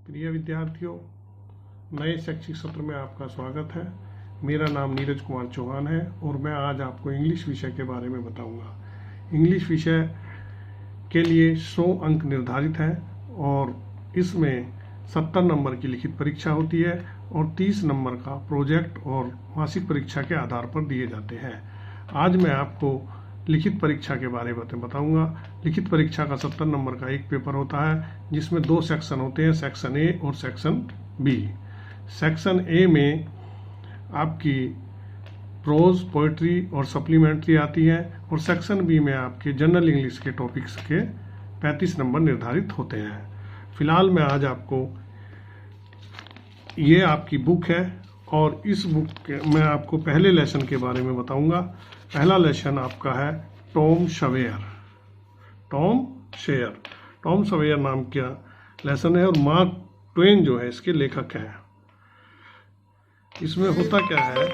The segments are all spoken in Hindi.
प्रिय विद्यार्थियों, नए शैक्षिक सत्र में आपका स्वागत है। मेरा नाम नीरज कुमार चौहान है और मैं आज आपको इंग्लिश विषय के बारे में बताऊंगा। इंग्लिश विषय के लिए 100 अंक निर्धारित हैं और इसमें 70 नंबर की लिखित परीक्षा होती है और 30 नंबर का प्रोजेक्ट और मासिक परीक्षा के आधार पर दिए जाते हैं। आज मैं आपको लिखित परीक्षा के बारे में बताऊंगा। लिखित परीक्षा का 70 नंबर का एक पेपर होता है जिसमें 2 सेक्शन होते हैं, सेक्शन ए और सेक्शन बी। सेक्शन ए में आपकी प्रोज, पोएट्री और सप्लीमेंट्री आती है और सेक्शन बी में आपके जनरल इंग्लिश के टॉपिक्स के 35 नंबर निर्धारित होते हैं। फिलहाल मैं आज आपको ये आपकी बुक है और इस बुक में आपको पहले लेसन के बारे में बताऊंगा। पहला लेसन आपका है टॉम सवेयर। टॉम सवेयर नाम का लेसन है और मार्क ट्वेन जो है इसके लेखक हैं। इसमें होता क्या है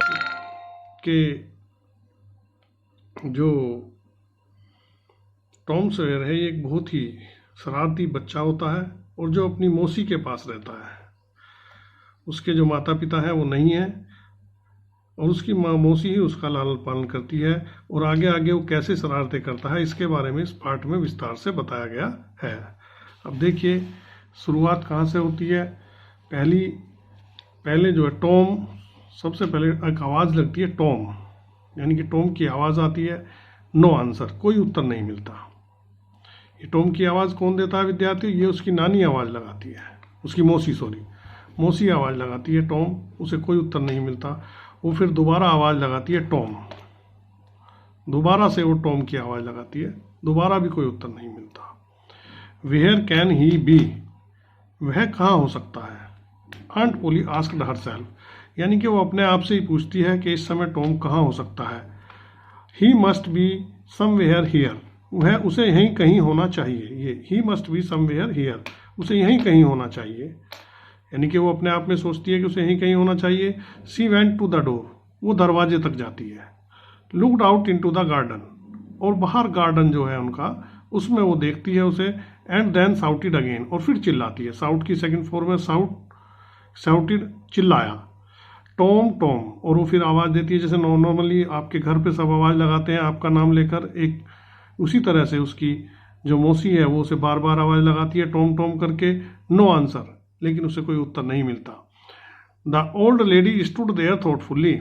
कि जो टॉम सवेयर है ये एक बहुत ही शरारती बच्चा होता है और जो अपनी मौसी के पास रहता है। उसके जो माता पिता है वो नहीं है और उसकी मौसी ही उसका लालन पालन करती है और आगे आगे वो कैसे शरारतें करता है इसके बारे में इस पाठ में विस्तार से बताया गया है। अब देखिए शुरुआत कहाँ से होती है। पहले जो है टॉम, सबसे पहले एक आवाज़ लगती है टॉम, यानी कि टॉम की आवाज़ आती है। नो आंसर, कोई उत्तर नहीं मिलता। ये टॉम की आवाज़ कौन देता है विद्यार्थी? ये उसकी नानी आवाज़ लगाती है, उसकी मौसी आवाज़ लगाती है टॉम, उसे कोई उत्तर नहीं मिलता। वो फिर दोबारा आवाज़ लगाती है टॉम, दोबारा से वो टॉम की आवाज़ लगाती है, दोबारा भी कोई उत्तर नहीं मिलता। वेयर कैन ही बी, वह कहाँ हो सकता है? आंट पोली आस्क्ड हरसेल्फ, यानी कि वो अपने आप से ही पूछती है कि इस समय टॉम कहाँ हो सकता है। He must be somewhere here, वह उसे यहीं कहीं होना चाहिए। ये he must be somewhere here, उसे यहीं कहीं होना चाहिए, यानी कि वो अपने आप में सोचती है कि उसे यहीं कहीं होना चाहिए। She went to the door, वो दरवाजे तक जाती है। Looked out into the garden, और बाहर गार्डन जो है उनका उसमें वो देखती है उसे। एंड देन साउटेड अगेन, और फिर चिल्लाती है। साउट की सेकंड फॉर्म में साउटेड, चिल्लाया। टॉम, और वो फिर आवाज़ देती है जैसे नॉर्मली आपके घर पे सब आवाज़ लगाते हैं आपका नाम लेकर, एक उसी तरह से उसकी जो मौसी है वो उसे बार बार आवाज़ लगाती है टॉम करके। नो आंसर, लेकिन उसे कोई उत्तर नहीं मिलता। The old lady stood there thoughtfully,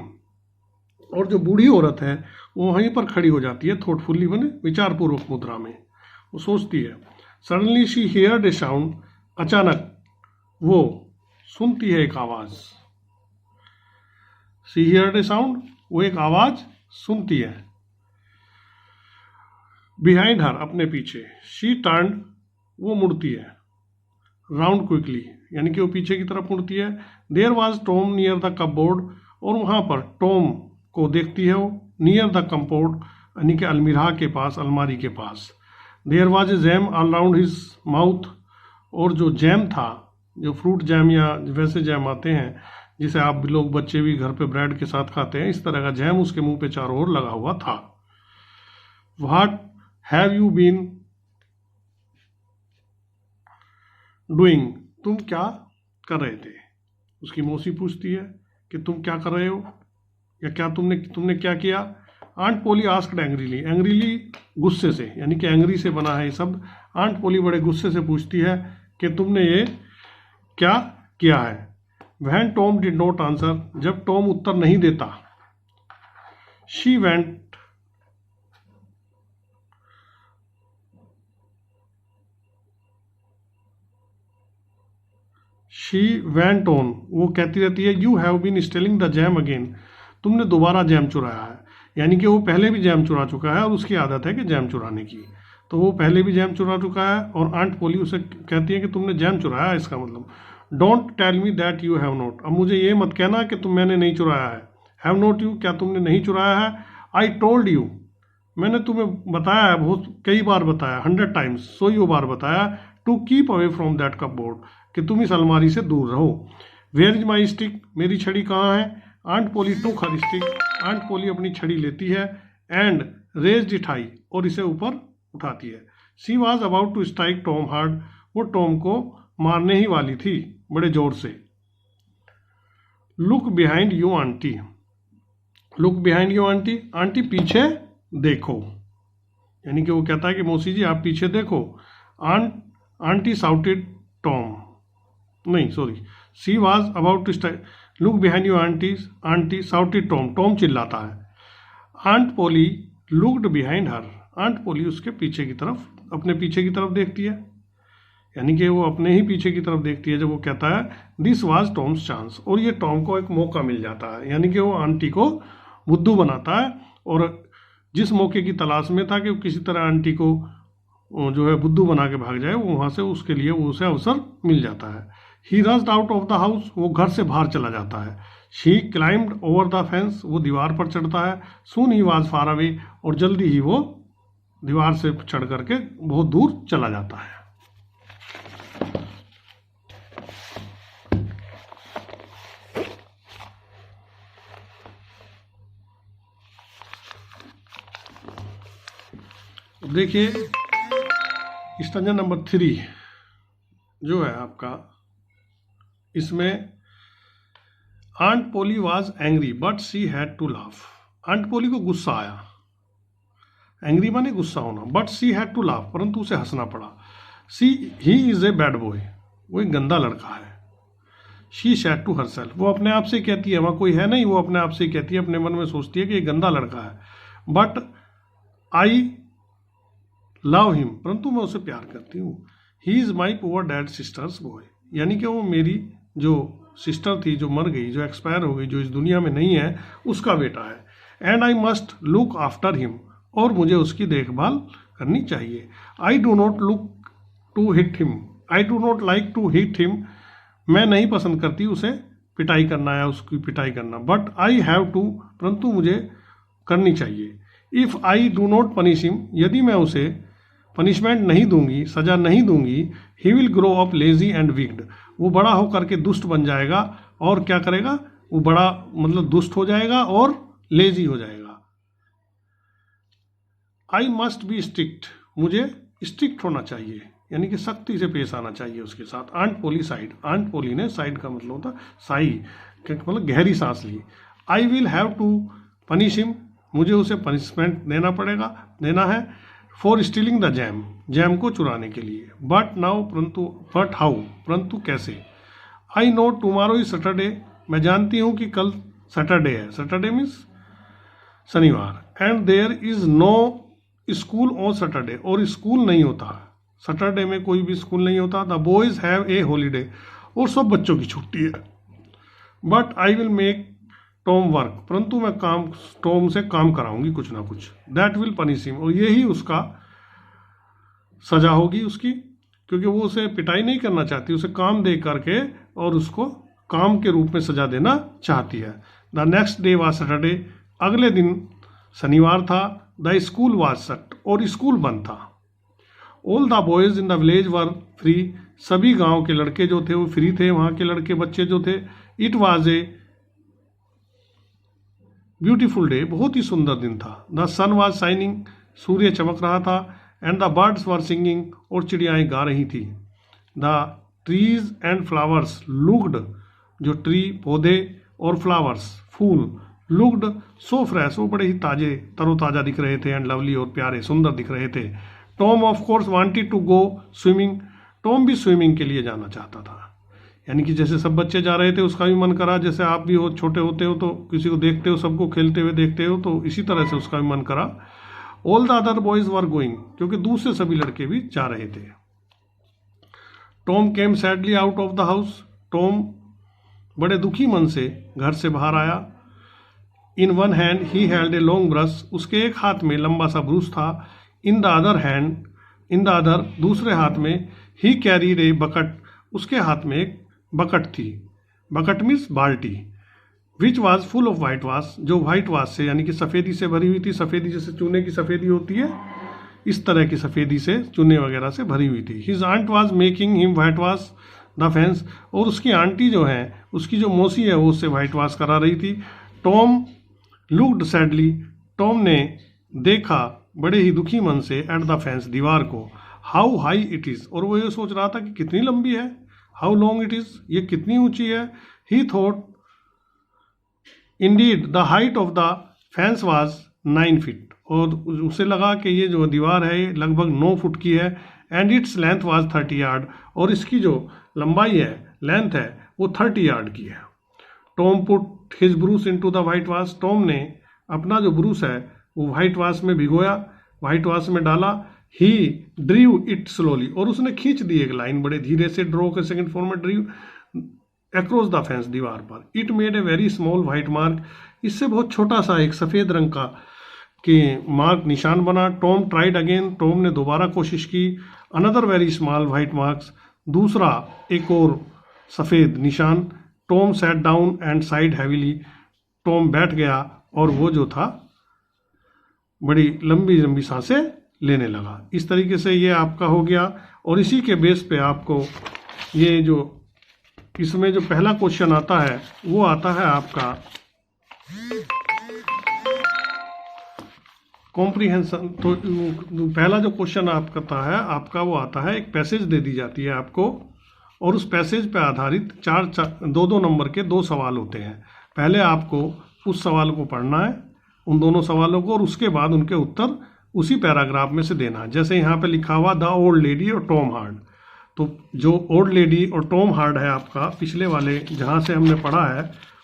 और जो बूढ़ी औरत है वो वहीं पर खड़ी हो जाती है। थॉटफुली बने विचारपूर्वक मुद्रा में, वो सोचती है। Suddenly she heard A sound, अचानक वो सुनती है एक आवाज। शी हियर्ड ए साउंड, वो एक आवाज सुनती है। बिहाइंड हर, अपने पीछे। शी टर्न्ड, वो मुड़ती है। राउंड क्विकली, यानी कि वो पीछे की तरफ मुड़ती है। There was Tom near the cupboard, और वहाँ पर टॉम को देखती है वो। नियर द कपबोर्ड, यानी कि अलमीरा के पास, अलमारी के पास। There was a jam all round his mouth, और जो जैम था, जो फ्रूट जैम या वैसे जैम आते हैं जिसे आप लोग बच्चे भी घर पे ब्रेड के साथ खाते हैं, इस तरह का जैम उसके मुंह पे चारों ओर लगा हुआ था। What have you been doing, तुम क्या कर रहे थे? उसकी मौसी पूछती है कि तुम क्या कर रहे हो, या क्या तुमने क्या किया? आंट पोली आस्क्ड एंग्रीली, गुस्से से, यानी कि एंग्री से बना है ये शब्द। आंट पोली बड़े गुस्से से पूछती है कि तुमने ये क्या किया है। When Tom did not answer, जब टॉम उत्तर नहीं देता। शी वेंट ऑन, वो कहती रहती है। You have been stealing the jam again, तुमने दोबारा जैम चुराया है, यानी कि वो पहले भी जैम चुरा चुका है और उसकी आदत है कि जैम चुराने की, तो वो पहले भी जैम चुरा चुका है। और आंट पोली उसे कहती है कि तुमने जैम चुराया है, इसका मतलब। Don't tell me that you have not, अब मुझे ये मत कहना कि मैंने नहीं चुराया है। हैव नॉट यू, क्या तुमने नहीं चुराया है? आई टोल्ड यू, मैंने तुम्हें बताया है, बहुत कई बार बताया, 100 टाइम्स, 100 बार बताया। To keep away from that cupboard, कि तुम इस अलमारी से दूर रहो। वेयर इज माई स्टिक, मेरी छड़ी कहाँ है? आंट पोली टूक हर स्टिक, आंट पोली अपनी छड़ी लेती है। एंड रेज्ड इट हाई, और इसे ऊपर उठाती है। She was about to strike Tom hard, वो टॉम को मारने ही वाली थी। बड़े जोर से। Look behind you aunty, look behind you aunty, aunty पीछे देखो, यानी कि वो कहता है कि मौसी जी आप पीछे देखो। आंटी साउटेड टॉम, नहीं sorry, she was about to start, look behind you aunty, aunty shouted Tom, Tom चिल्लाता है। Aunt Polly looked behind her, aunt Polly उसके पीछे की तरफ, अपने पीछे की तरफ देखती है, यानी कि वो अपने ही पीछे की तरफ देखती है जब वो कहता है दिस वाज टॉम्स चांस, और ये टॉम को एक मौका मिल जाता है, यानी कि वो आंटी को बुद्धू बनाता है, और जिस मौके की तलाश में था कि वो किसी तरह आंटी को जो है बुद्धू बना के भाग जाए, वो वहाँ से उसके लिए वो उसे अवसर मिल जाता है। ही rushed out of the house, वो घर से बाहर चला जाता है। She climbed over the fence, वो दीवार पर चढ़ता है। सून ही वाज फार अवे, और जल्दी ही वो दीवार से चढ़ करके बहुत दूर चला जाता है। देखिए स्टैंजा नंबर 3 जो है आपका, इसमें aunt Polly was angry but she had to laugh, aunt Polly को गुस्सा आया, एंग्री माने गुस्सा होना, but she had to laugh, परंतु उसे हंसना पड़ा। He is a bad boy, वो एक गंदा लड़का है। शी सैड टू हरसेल्फ, वो अपने आप से कहती है, वहाँ कोई है नहीं, वो अपने आप से कहती है, अपने मन में सोचती है कि ये गंदा लड़का है। बट आई लव हिम, परंतु मैं उसे प्यार करती हूँ। He is my poor dad sisters boy, यानी कि वो मेरी जो सिस्टर थी, जो मर गई, जो एक्सपायर हो गई, जो इस दुनिया में नहीं है, उसका बेटा है। And I must look after him, और मुझे उसकी देखभाल करनी चाहिए। I do not look to hit him, I do not like to hit him, मैं नहीं पसंद करती उसे पिटाई करना या उसकी पिटाई करना। बट आई हैव टू, परंतु मुझे करनी चाहिए। If I do not punish him, यदि मैं उसे पनिशमेंट नहीं दूंगी, सजा नहीं दूंगी, he will grow up lazy and wicked, वो बड़ा होकर के दुष्ट बन जाएगा, और क्या करेगा, वो बड़ा मतलब दुष्ट हो जाएगा और लेजी हो जाएगा। आई मस्ट बी स्ट्रिक्ट, मुझे स्ट्रिक्ट होना चाहिए, यानी कि सख्ती से पेश आना चाहिए उसके साथ। Aunt Polly sighed, aunt Polly ने साइड का मतलब होता साई, मतलब गहरी सांस ली। I will have to punish him, मुझे उसे पनिशमेंट देना है। For stealing the jam, jam को चुराने के लिए। बट नाउ, परंतु, बट हाउ, परंतु कैसे। I know tomorrow is Saturday, मैं जानती हूँ कि कल सैटरडे है, सैटरडे मीन्स शनिवार। And there is no school on Saturday, और स्कूल नहीं होता, सैटरडे में कोई भी स्कूल नहीं होता। The boys have a holiday, और सब बच्चों की छुट्टी है। But I will make Tom work, परंतु मैं टॉम से काम कराऊंगी कुछ ना कुछ। दैट विल पनिश हिम, और यही उसका सजा होगी उसकी, क्योंकि वो उसे पिटाई नहीं करना चाहती, उसे काम दे करके और उसको काम के रूप में सजा देना चाहती है। The next day was Saturday, अगले दिन शनिवार था। द स्कूल वाज शट, और स्कूल बंद था। All the boys in the village were free, सभी गांव के लड़के जो थे वो फ्री थे, वहां के लड़के बच्चे जो थे। It was a beautiful day, बहुत ही सुंदर दिन था। द सन वाज शाइनिंग, सूर्य चमक रहा था। And the birds were singing, और चिड़ियाएं गा रही थी। The trees and flowers looked, जो ट्री पौधे और फ्लावर्स फूल, लुक्ड सो फ्रेश, वो बड़े ही ताजे तरोताजा दिख रहे थे। एंड लवली, और प्यारे सुंदर दिख रहे थे। Tom of course wanted to go swimming, Tom भी स्विमिंग के लिए जाना चाहता था, यानी कि जैसे सब बच्चे जा रहे थे उसका भी मन करा, जैसे आप भी हो छोटे होते हो तो किसी को देखते हो, सबको खेलते हुए देखते हो, तो इसी तरह से उसका भी मन करा। All the other boys were going, क्योंकि दूसरे सभी लड़के भी जा रहे थे। Tom came sadly out of the house, Tom बड़े दुखी मन से घर से बाहर आया। In one hand he held a long brush, उसके एक हाथ में लंबा सा ब्रूश था। इन द अदर, दूसरे हाथ में, ही कैरीड ए बकट, उसके हाथ में एक बकट थी। बकट मीन्स बाल्टी। Which was full of white wash, जो वाइट वाश से यानी कि सफ़ेदी से भरी हुई थी। सफ़ेदी जैसे चूने की सफ़ेदी होती है, इस तरह की सफ़ेदी से, चूने वगैरह से भरी हुई थी। His aunt was making him whitewash the fence, और उसकी आंटी जो है, उसकी जो मौसी है, वो उससे वाइट वाश करा रही थी। टॉम लुक्ड सैडली, टॉम ने देखा बड़े ही दुखी मन से एट द फेंस, दीवार को। हाउ हाई इट इज़, और वो ये सोच रहा था कि कितनी लंबी है। हाउ लॉन्ग इट इज, ये कितनी ऊंची है। ही thought Indeed the height of the fence was 9 feet, और उसे लगा कि ये जो दीवार है ये लगभग 9 फुट की है। And its length was 30 yard, और इसकी जो लंबाई है, लेंथ है, वो 30 यार्ड की है। Tom put his Bruce into the white wash, Tom ने अपना जो ब्रूस है वो व्हाइट वाश में भिगोया, व्हाइट वाश में डाला। ही ड्रीव इट स्लोली, और उसने खींच दी एक लाइन बड़े धीरे से, ड्रॉ के सेकंड फॉर्म में ड्रीव अक्रॉस द फेंस, दीवार पर। It made a very small white mark, इससे बहुत छोटा सा एक सफ़ेद रंग का कि मार्क निशान बना। टॉम ट्राइड अगेन, टॉम ने दोबारा कोशिश की। Another very small white marks, दूसरा एक और सफ़ेद निशान। Tom sat down and side heavily, Tom बैठ गया और वो जो था बड़ी लंबी लंबी सांसें लेने लगा। इस तरीके से ये आपका हो गया, और इसी के बेस पे आपको ये जो इसमें जो पहला क्वेश्चन आता है वो आता है आपका कॉम्प्रीहेंशन। तो पहला जो क्वेश्चन आपका है आपका वो आता है, एक पैसेज दे दी जाती है आपको, और उस पैसेज पे आधारित दो नंबर के 2 सवाल होते हैं। पहले आपको उस सवाल को पढ़ना है, उन दोनों सवालों को, और उसके बाद उनके उत्तर उसी पैराग्राफ में से देना। जैसे यहाँ पे लिखा हुआ द ओल्ड लेडी और टॉम हार्ड, तो जो ओल्ड लेडी और टॉम हार्ड है आपका पिछले वाले जहाँ से हमने पढ़ा है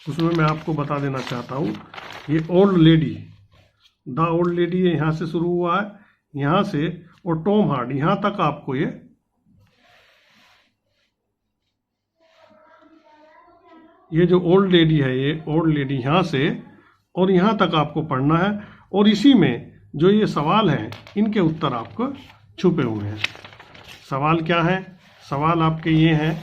उसमें मैं आपको बता देना चाहता हूँ। ये old lady, the old lady ये यहाँ से शुरू हुआ है, यहाँ से, और टॉम हार्ड यहाँ तक आपको ये जो ओल्ड लेडी है, ये ओल्ड लेडी यहाँ से और यहाँ तक आपको पढ़ना है। और इसी में जो ये सवाल हैं इनके उत्तर आपको छुपे हुए हैं। सवाल क्या है? सवाल आपके ये हैं,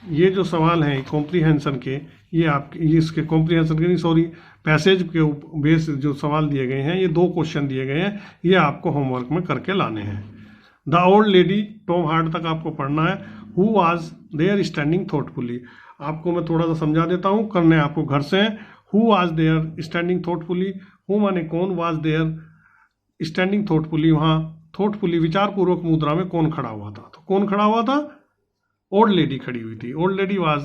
ये जो सवाल हैं कॉम्प्रीहेंशन के, ये आपके इसके कॉम्प्रीहेंशन के नहीं, सॉरी, पैसेज के बेस जो सवाल दिए गए हैं, ये 2 क्वेश्चन दिए गए हैं, ये आपको होमवर्क में करके लाने हैं। The old lady, Tom hard तक आपको पढ़ना है। Who was there standing thoughtfully, आपको मैं थोड़ा सा समझा देता हूँ, करने आपको घर से हैं। Who was there standing thoughtfully, who माने कौन, वाज देयर स्टैंडिंग थॉटफुली, वहाँ थॉटफुली विचारपूर्वक मुद्रा में कौन खड़ा हुआ था, तो कौन खड़ा हुआ था? ओल्ड लेडी खड़ी हुई थी। Old lady was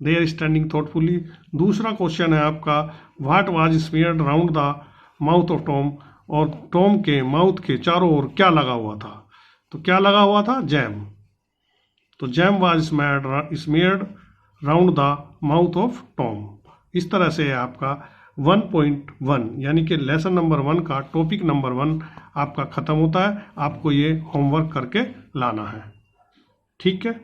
there standing thoughtfully. दूसरा क्वेश्चन है आपका, what was smeared round the mouth of Tom, और टॉम के माउथ के चारों ओर क्या लगा हुआ था, तो क्या लगा हुआ था? जैम। तो jam was smeared round the mouth of Tom. इस तरह से आपका 1.1 यानी कि लेसन नंबर 1 का टॉपिक नंबर 1 आपका ख़त्म होता है। आपको ये होमवर्क करके लाना है, ठीक है।